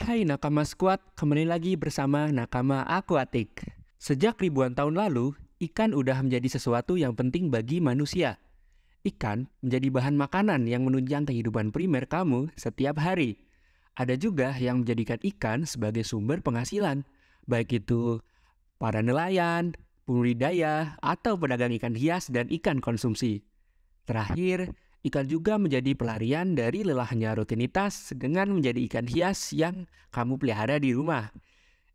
Hai nakama squad, kembali lagi bersama Nakama Aquatic. Sejak ribuan tahun lalu, ikan udah menjadi sesuatu yang penting bagi manusia. Ikan menjadi bahan makanan yang menunjang kehidupan primer kamu setiap hari. Ada juga yang menjadikan ikan sebagai sumber penghasilan, baik itu para nelayan, budidaya, atau pedagang ikan hias dan ikan konsumsi. Terakhir, ikan juga menjadi pelarian dari lelahnya rutinitas dengan menjadi ikan hias yang kamu pelihara di rumah.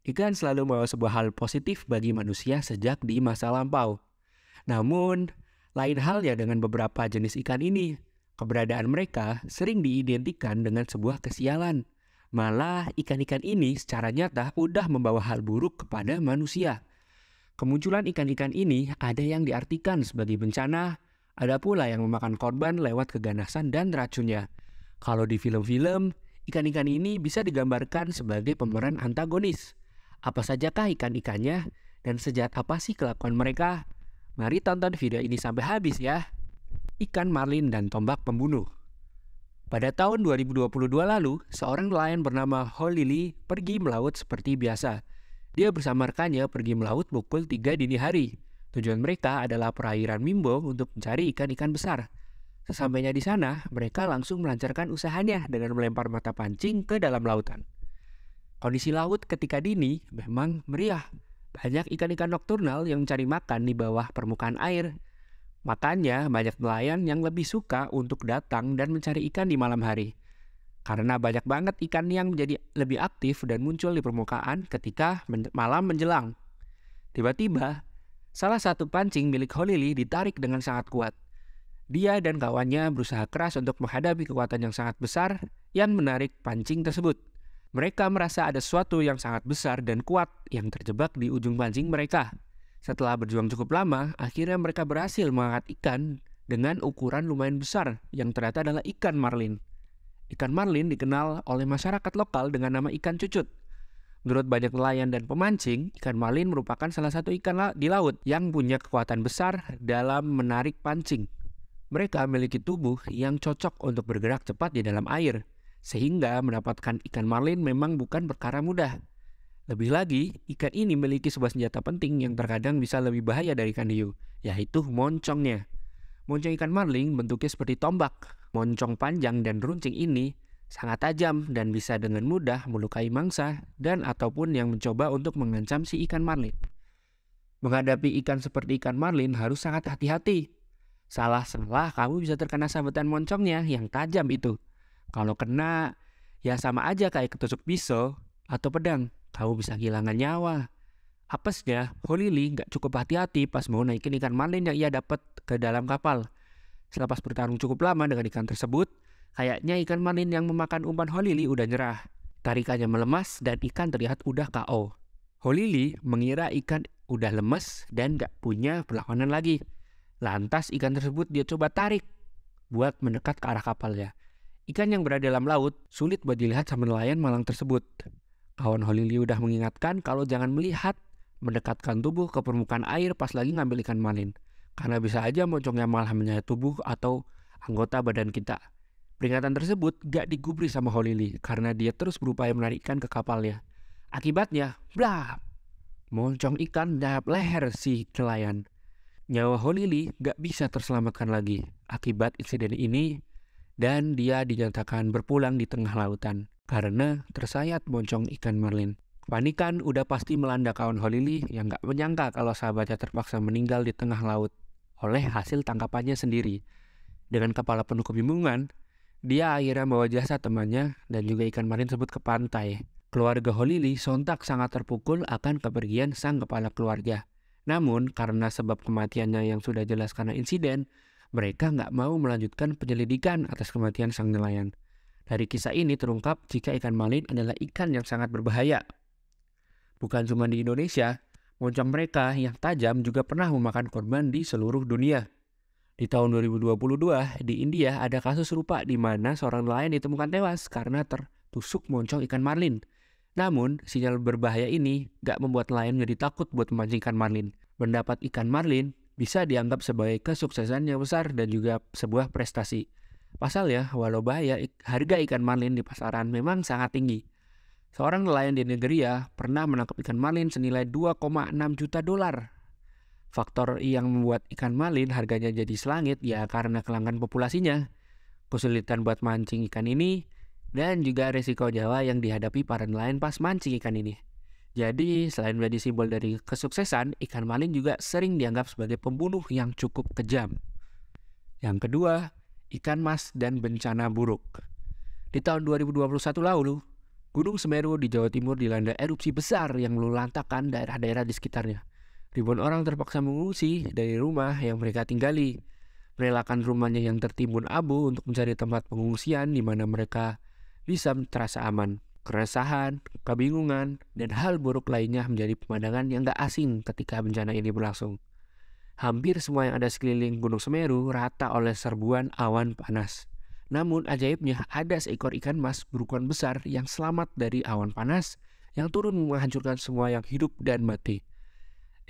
Ikan selalu membawa sebuah hal positif bagi manusia sejak di masa lampau. Namun, lain halnya dengan beberapa jenis ikan ini. Keberadaan mereka sering diidentikan dengan sebuah kesialan. Malah, ikan-ikan ini secara nyata udah membawa hal buruk kepada manusia. Kemunculan ikan-ikan ini ada yang diartikan sebagai bencana, ada pula yang memakan korban lewat keganasan dan racunnya. Kalau di film-film, ikan-ikan ini bisa digambarkan sebagai pemeran antagonis. Apa sajakah ikan-ikannya dan sejahat apa sih kelakuan mereka? Mari tonton video ini sampai habis ya. Ikan marlin dan tombak pembunuh. Pada tahun 2022 lalu, seorang nelayan bernama Holili pergi melaut seperti biasa. Dia bersama rekannya pergi melaut pukul 3 dini hari. Tujuan mereka adalah perairan Mimbo untuk mencari ikan-ikan besar. Sesampainya di sana, mereka langsung melancarkan usahanya dengan melempar mata pancing ke dalam lautan. Kondisi laut ketika dini memang meriah. Banyak ikan-ikan nokturnal yang mencari makan di bawah permukaan air. Makanya banyak nelayan yang lebih suka untuk datang dan mencari ikan di malam hari. Karena banyak banget ikan yang menjadi lebih aktif dan muncul di permukaan ketika malam menjelang. Tiba-tiba, salah satu pancing milik Holili ditarik dengan sangat kuat. Dia dan kawannya berusaha keras untuk menghadapi kekuatan yang sangat besar yang menarik pancing tersebut. Mereka merasa ada sesuatu yang sangat besar dan kuat yang terjebak di ujung pancing mereka. Setelah berjuang cukup lama, akhirnya mereka berhasil mengangkat ikan dengan ukuran lumayan besar yang ternyata adalah ikan marlin. Ikan marlin dikenal oleh masyarakat lokal dengan nama ikan cucut. Menurut banyak nelayan dan pemancing, ikan marlin merupakan salah satu ikan di laut yang punya kekuatan besar dalam menarik pancing. Mereka memiliki tubuh yang cocok untuk bergerak cepat di dalam air, sehingga mendapatkan ikan marlin memang bukan perkara mudah. Lebih lagi, ikan ini memiliki sebuah senjata penting yang terkadang bisa lebih bahaya dari ikan hiu, yaitu moncongnya. Moncong ikan marlin bentuknya seperti tombak. Moncong panjang dan runcing ini sangat tajam dan bisa dengan mudah melukai mangsa dan ataupun yang mencoba untuk mengancam si ikan marlin. Menghadapi ikan seperti ikan marlin harus sangat hati-hati. Salah-salah kamu bisa terkena sabetan moncongnya yang tajam itu. Kalau kena, ya sama aja kayak ketusuk pisau atau pedang. Kamu bisa kehilangan nyawa. Apesnya, Holili gak cukup hati-hati pas mau naikin ikan marlin yang ia dapat ke dalam kapal. Selepas bertarung cukup lama dengan ikan tersebut, kayaknya ikan marlin yang memakan umpan Holili udah nyerah. Tarikannya melemas dan ikan terlihat udah KO. Holili mengira ikan udah lemes dan gak punya perlawanan lagi. Lantas ikan tersebut dia coba tarik buat mendekat ke arah kapalnya. Ikan yang berada dalam laut sulit buat dilihat sama nelayan malang tersebut. Kawan Holili udah mengingatkan kalau jangan melihat mendekatkan tubuh ke permukaan air pas lagi ngambil ikan marlin. Karena bisa aja moncongnya malah menyayat tubuh atau anggota badan kita. Peringatan tersebut gak digubris sama Holili karena dia terus berupaya menarik ikan ke kapalnya. Akibatnya, blap! Moncong ikan menyayat leher si nelayan. Nyawa Holili gak bisa terselamatkan lagi akibat insiden ini dan dia dinyatakan berpulang di tengah lautan karena tersayat moncong ikan marlin. Kepanikan udah pasti melanda kawan Holili yang gak menyangka kalau sahabatnya terpaksa meninggal di tengah laut oleh hasil tangkapannya sendiri. Dengan kepala penuh kebingungan, dia akhirnya membawa jasad temannya dan juga ikan marlin tersebut ke pantai. Keluarga Holili sontak sangat terpukul akan kepergian sang kepala keluarga. Namun, karena sebab kematiannya yang sudah jelas karena insiden, mereka nggak mau melanjutkan penyelidikan atas kematian sang nelayan. Dari kisah ini terungkap jika ikan marlin adalah ikan yang sangat berbahaya. Bukan cuma di Indonesia, moncong mereka yang tajam juga pernah memakan korban di seluruh dunia. Di tahun 2022, di India ada kasus serupa di mana seorang nelayan ditemukan tewas karena tertusuk moncong ikan marlin. Namun, sinyal berbahaya ini gak membuat nelayan menjadi takut buat memancing ikan marlin. Mendapat ikan marlin bisa dianggap sebagai kesuksesan yang besar dan juga sebuah prestasi. Pasalnya, walau bahaya, harga ikan marlin di pasaran memang sangat tinggi. Seorang nelayan di Nigeria pernah menangkap ikan malin senilai 2,6 juta dolar. Faktor yang membuat ikan malin harganya jadi selangit ya karena kelangkaan populasinya, kesulitan buat mancing ikan ini, dan juga resiko nyawa yang dihadapi para nelayan pas mancing ikan ini. Jadi, selain menjadi simbol dari kesuksesan, ikan malin juga sering dianggap sebagai pembunuh yang cukup kejam. Yang kedua, ikan mas dan bencana buruk. Di tahun 2021 lalu, Gunung Semeru di Jawa Timur dilanda erupsi besar yang melulantakkan daerah-daerah di sekitarnya. Ribuan orang terpaksa mengungsi dari rumah yang mereka tinggali, merelakan rumahnya yang tertimbun abu untuk mencari tempat pengungsian di mana mereka bisa terasa aman. Keresahan, kebingungan, dan hal buruk lainnya menjadi pemandangan yang gak asing ketika bencana ini berlangsung. Hampir semua yang ada sekeliling Gunung Semeru rata oleh serbuan awan panas. Namun ajaibnya ada seekor ikan mas berukuran besar yang selamat dari awan panas yang turun menghancurkan semua yang hidup dan mati.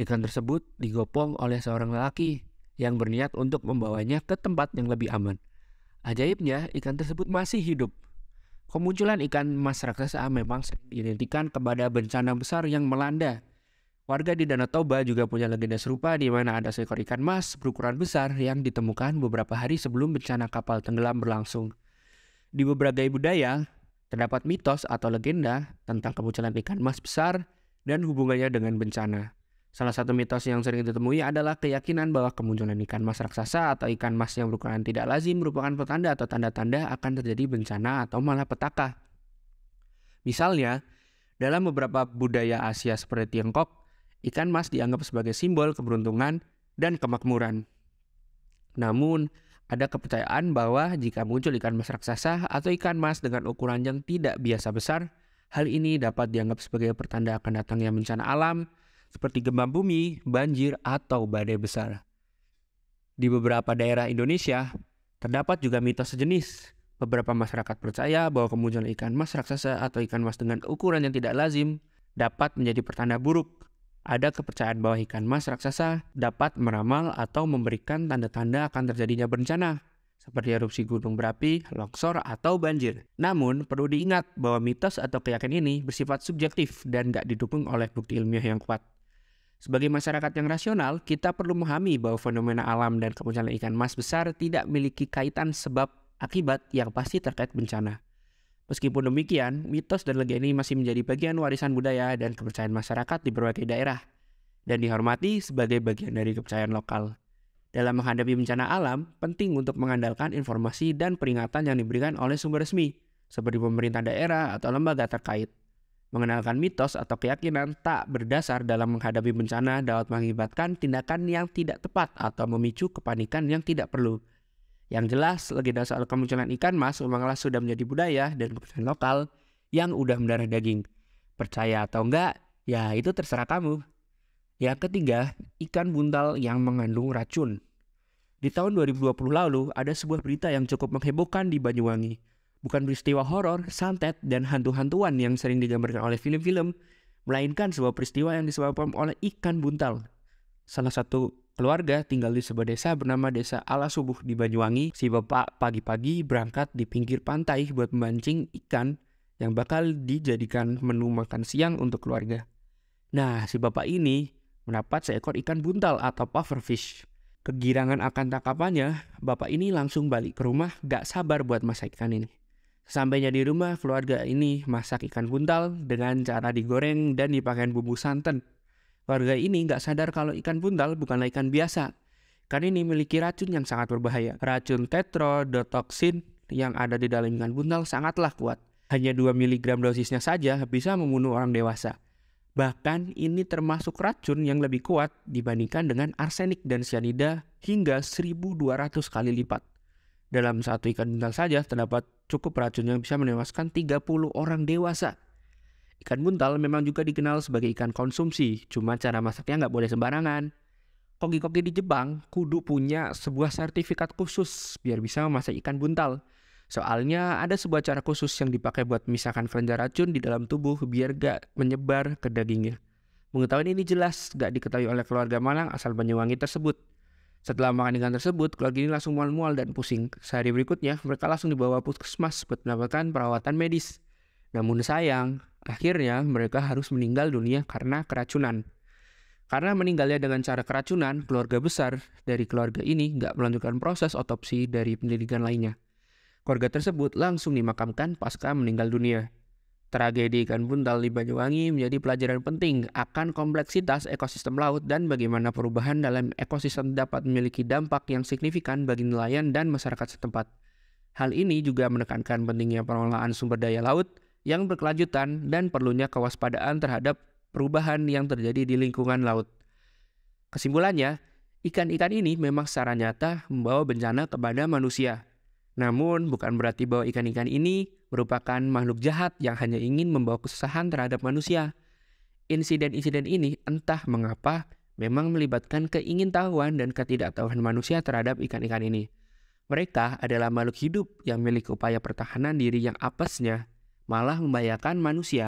Ikan tersebut digopong oleh seorang lelaki yang berniat untuk membawanya ke tempat yang lebih aman. Ajaibnya ikan tersebut masih hidup. Kemunculan ikan mas raksasa memang sering diidentikan kepada bencana besar yang melanda. Warga di Danau Toba juga punya legenda serupa di mana ada seekor ikan mas berukuran besar yang ditemukan beberapa hari sebelum bencana kapal tenggelam berlangsung. Di berbagai budaya, terdapat mitos atau legenda tentang kemunculan ikan mas besar dan hubungannya dengan bencana. Salah satu mitos yang sering ditemui adalah keyakinan bahwa kemunculan ikan mas raksasa atau ikan mas yang berukuran tidak lazim merupakan petanda atau tanda-tanda akan terjadi bencana atau malapetaka. Misalnya, dalam beberapa budaya Asia seperti Tiongkok, ikan mas dianggap sebagai simbol keberuntungan dan kemakmuran. Namun, ada kepercayaan bahwa jika muncul ikan mas raksasa atau ikan mas dengan ukuran yang tidak biasa besar, hal ini dapat dianggap sebagai pertanda akan datangnya bencana alam, seperti gempa bumi, banjir, atau badai besar. Di beberapa daerah Indonesia, terdapat juga mitos sejenis. Beberapa masyarakat percaya bahwa kemunculan ikan mas raksasa atau ikan mas dengan ukuran yang tidak lazim dapat menjadi pertanda buruk. Ada kepercayaan bahwa ikan mas raksasa dapat meramal atau memberikan tanda-tanda akan terjadinya bencana, seperti erupsi gunung berapi, longsor, atau banjir. Namun, perlu diingat bahwa mitos atau keyakinan ini bersifat subjektif dan tidak didukung oleh bukti ilmiah yang kuat. Sebagai masyarakat yang rasional, kita perlu memahami bahwa fenomena alam dan kemunculan ikan mas besar tidak memiliki kaitan sebab akibat yang pasti terkait bencana. Meskipun demikian, mitos dan legenda ini masih menjadi bagian warisan budaya dan kepercayaan masyarakat di berbagai daerah dan dihormati sebagai bagian dari kepercayaan lokal. Dalam menghadapi bencana alam, penting untuk mengandalkan informasi dan peringatan yang diberikan oleh sumber resmi, seperti pemerintah daerah atau lembaga terkait. Mengenalkan mitos atau keyakinan tak berdasar dalam menghadapi bencana dapat mengakibatkan tindakan yang tidak tepat atau memicu kepanikan yang tidak perlu. Yang jelas, legenda soal kemunculan ikan mas memanglah sudah menjadi budaya dan kepercayaan lokal yang udah mendarah daging. Percaya atau enggak, ya itu terserah kamu. Yang ketiga, ikan buntal yang mengandung racun. Di tahun 2020 lalu, ada sebuah berita yang cukup menghebohkan di Banyuwangi. Bukan peristiwa horor, santet, dan hantu-hantuan yang sering digambarkan oleh film-film, melainkan sebuah peristiwa yang disebabkan oleh ikan buntal. Salah satu keluarga tinggal di sebuah desa bernama Desa Ala Subuh di Banyuwangi. Si bapak pagi-pagi berangkat di pinggir pantai buat memancing ikan yang bakal dijadikan menu makan siang untuk keluarga. Nah, si bapak ini mendapat seekor ikan buntal atau pufferfish. Kegirangan akan tangkapannya, bapak ini langsung balik ke rumah gak sabar buat masak ikan ini. Sesampainya di rumah, keluarga ini masak ikan buntal dengan cara digoreng dan dipakai bumbu santan. Keluarga ini gak sadar kalau ikan buntal bukanlah ikan biasa. Ikan ini memiliki racun yang sangat berbahaya. Racun tetrodotoksin yang ada di dalam ikan buntal sangatlah kuat. Hanya 2 mg dosisnya saja bisa membunuh orang dewasa. Bahkan ini termasuk racun yang lebih kuat dibandingkan dengan arsenik dan cyanida hingga 1.200 kali lipat. Dalam satu ikan buntal saja terdapat cukup racun yang bisa menewaskan 30 orang dewasa. Ikan buntal memang juga dikenal sebagai ikan konsumsi, cuma cara masaknya nggak boleh sembarangan. Koki-koki di Jepang kudu punya sebuah sertifikat khusus biar bisa memasak ikan buntal. Soalnya ada sebuah cara khusus yang dipakai buat memisahkan kelenjar racun di dalam tubuh biar gak menyebar ke dagingnya. Mengetahui ini jelas gak diketahui oleh keluarga Malang asal Banyuwangi tersebut. Setelah makan ikan tersebut, keluarga ini langsung mual-mual dan pusing. Sehari berikutnya, mereka langsung dibawa puskesmas buat mendapatkan perawatan medis. Namun sayang, Akhirnya, mereka harus meninggal dunia karena keracunan. Karena meninggalnya dengan cara keracunan, keluarga besar dari keluarga ini nggak melanjutkan proses otopsi dari penyelidikan lainnya. Keluarga tersebut langsung dimakamkan pasca meninggal dunia. Tragedi ikan buntal di Banyuwangi menjadi pelajaran penting akan kompleksitas ekosistem laut dan bagaimana perubahan dalam ekosistem dapat memiliki dampak yang signifikan bagi nelayan dan masyarakat setempat. Hal ini juga menekankan pentingnya pengelolaan sumber daya laut yang berkelanjutan dan perlunya kewaspadaan terhadap perubahan yang terjadi di lingkungan laut. Kesimpulannya, ikan-ikan ini memang secara nyata membawa bencana kepada manusia. Namun, bukan berarti bahwa ikan-ikan ini merupakan makhluk jahat yang hanya ingin membawa kesusahan terhadap manusia. Insiden-insiden ini entah mengapa memang melibatkan keingintahuan dan ketidaktahuan manusia terhadap ikan-ikan ini. Mereka adalah makhluk hidup yang memiliki upaya pertahanan diri yang apesnya malah membahayakan manusia.